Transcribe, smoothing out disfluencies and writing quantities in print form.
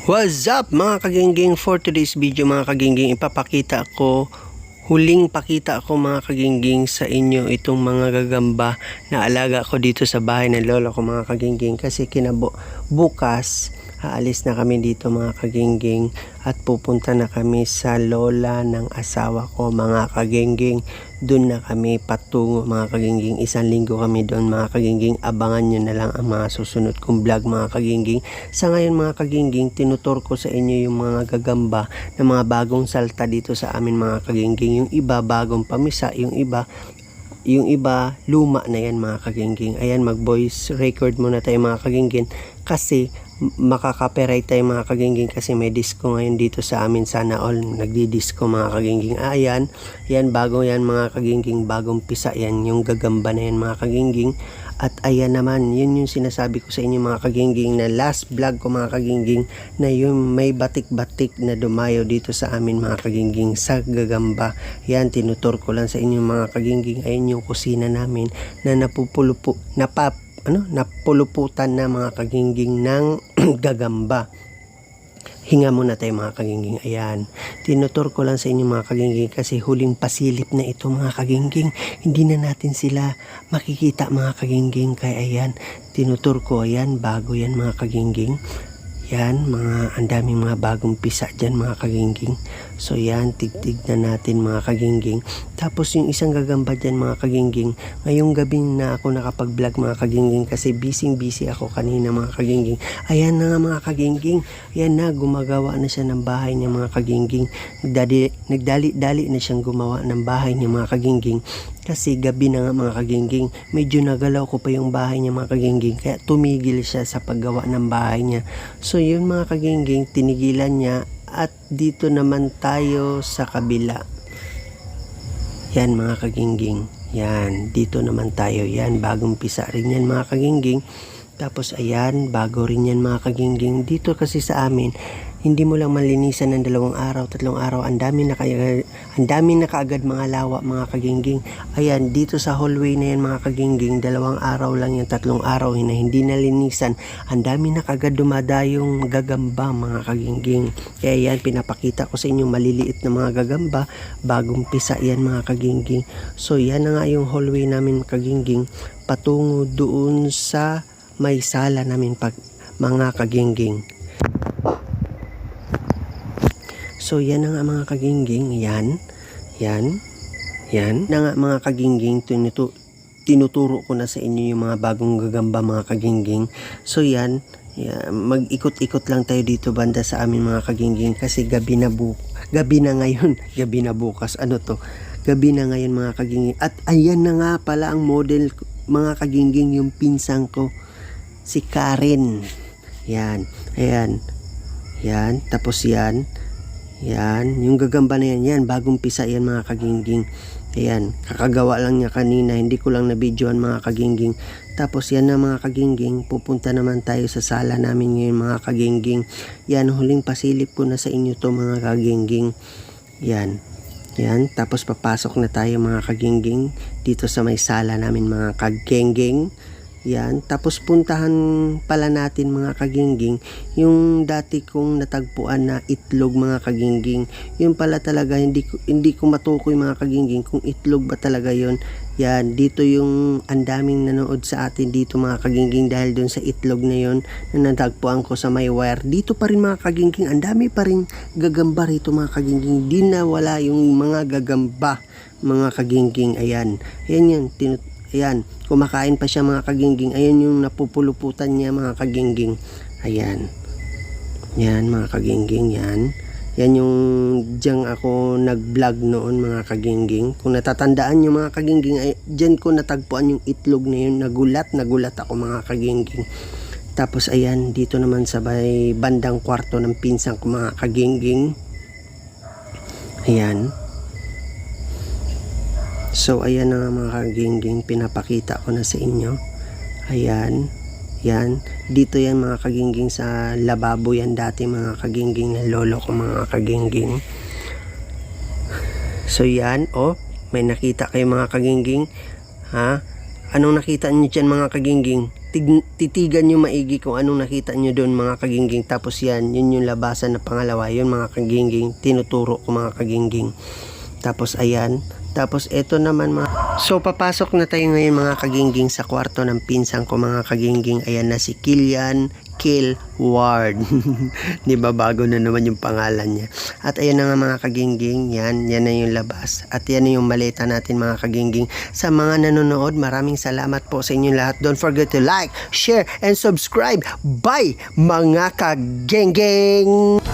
What's up mga kagingging? For today's video mga kagingging, huling pakita ko mga kagingging sa inyo itong mga gagamba na alaga ko dito sa bahay ng lolo ko mga kagingging, kasi bukas aalis na kami dito mga kagingging at pupunta na kami sa lola ng asawa ko mga kagingging. Doon na kami patungo mga kagingging, 1 linggo kami doon mga kagingging. Abangan nyo na lang ang mga susunod kong vlog mga kagingging. Sa ngayon mga kagingging, tinutur ko sa inyo yung mga gagamba na mga bagong salta dito sa amin mga kagingging. Yung iba bagong pamisa, yung iba luma na yan mga kagingging. Ayan, mag voice record muna tayo mga kagingging kasi makaka-copyright tayo mga kagingging, kasi may disco ngayon dito sa amin. Sana all nagdi-disco mga kagingging. Ayan, bago yan mga kagingging, bagong pisa yan, yung gagamba na yan mga kagingging. At ayan naman, yun yung sinasabi ko sa inyo mga kagingging, na last vlog ko mga kagingging, na yung may batik-batik na dumayo dito sa amin mga kagingging sa gagamba. Yan, tinutur ko lang sa inyo mga kagingging. Ayan yung kusina namin na napuluputan na mga kagingging ng gagamba. Hinga muna tayo mga kagingging. Ayan, tinutur ko lang sa inyo mga kagingging kasi huling pasilip na ito mga kagingging. Hindi na natin sila makikita mga kagingging, kaya ayan, tinutur ko. Ayan, bago yan mga kagingging. Yan, ang daming mga bagong pisa dyan mga kagingging. So yan, tignan natin mga kagingging. Tapos yung isang gagamba dyan mga kagingging, ngayong gabi na ako nakapag-vlog mga kagingging kasi busy ako kanina mga kagingging. Ayan na nga mga kagingging, ayan na, gumagawa na siya ng bahay niya mga kagingging. Nagdali-dali na siyang gumawa ng bahay niya mga kagingging. Kasi gabi na nga mga kagingging, medyo nagalaw ko pa yung bahay niya mga kagingging, kaya tumigil siya sa paggawa ng bahay niya. So yun mga kagingging, tinigilan niya. At dito naman tayo sa kabila. Yan mga kagingging, yan, dito naman tayo. Yan, bagong pisa rin yan mga kagingging. Tapos ayan, bago rin yan mga kagingging. Dito kasi sa amin, hindi mo lang malinisan ng 2 araw, 3 araw, ang dami na kaagad mga lawa mga kagingging. Ayan, dito sa hallway na yan mga kagingging, 2 araw lang yan, 3 araw na hindi nalinisan, ang dami na kaagad dumadayong gagamba mga kagingging. Kaya yan, pinapakita ko sa inyo maliliit na mga gagamba, bagong pisa yan mga kagingging. So yan na nga yung hallway namin kagingging, patungo doon sa may sala namin mga kagingging. So yan na nga mga kagingging, yan na nga mga kagingging, tinuturo ko na sa inyo yung mga bagong gagamba mga kagingging. So yan, mag-ikot-ikot lang tayo dito banda sa amin mga kagingging, kasi gabi na bukas, gabi na ngayon mga kagingging. At ayan na nga pala ang model mga kagingging, yung pinsang ko, si Karen. Yan, ayan, tapos yan, yung gagamba na yan, bagong pisa yan mga kagingging. Ayan, kakagawa lang niya kanina, hindi ko lang na-videoan mga kagingging. Tapos yan na mga kagingging, pupunta naman tayo sa sala namin ngayon mga kagingging. Yan, huling pasilip ko na sa inyo to mga kagingging. Yan, tapos papasok na tayo mga kagingging dito sa may sala namin mga kagingging. Yan, tapos puntahan pala natin mga kagingging yung dati kong natagpuan na itlog mga kagingging. Yun pala talaga, hindi ko matukoy mga kagingging kung itlog ba talaga yon. Yan, dito yung andaming nanood sa atin dito mga kagingging dahil dun sa itlog na yon na natagpuan ko sa may wire. Dito pa rin mga kagingging, andami pa rin gagamba rito mga kagingging. Di na wala yung mga gagamba mga kagingging. Ayan, ayan, kumakain pa siya mga kagingging. Ayan yung napupuluputan niya mga kagingging. Ayan, yan mga kagingging, yan yung dyan ako nag-vlog noon mga kagingging. Kung natatandaan nyo mga kagingging, dyan ko natagpuan yung itlog na yun. Nagulat ako mga kagingging. Tapos ayan, dito naman sa bandang kwarto ng pinsang ko mga kagingging. Ayan. So ayan na mga kagingging, pinapakita ko na sa inyo. Ayan, yan, dito yan mga kagingging, sa lababo yan dati mga kagingging na lolo ko mga kagingging. So yan, may nakita kayo mga kagingging, Anong nakita nyo dyan mga kagingging? Titigan nyo maigi kung anong nakita nyo doon mga kagingging. Tapos yun yung labasan na pangalawa. Yun mga kagingging, tinuturo ko mga kagingging. Tapos ayan. Tapos eto naman mga... So papasok na tayo ngayon mga kagingging sa kwarto ng pinsan ko mga kagingging. Ayan na si Kilian Kill Ward. Di ba bago na naman yung pangalan niya. At ayan na nga mga kagingging. Yan na yung labas. At yan na yung maleta natin mga kagingging. Sa mga nanonood, maraming salamat po sa inyong lahat. Don't forget to like, share, and subscribe. Bye mga kagingging!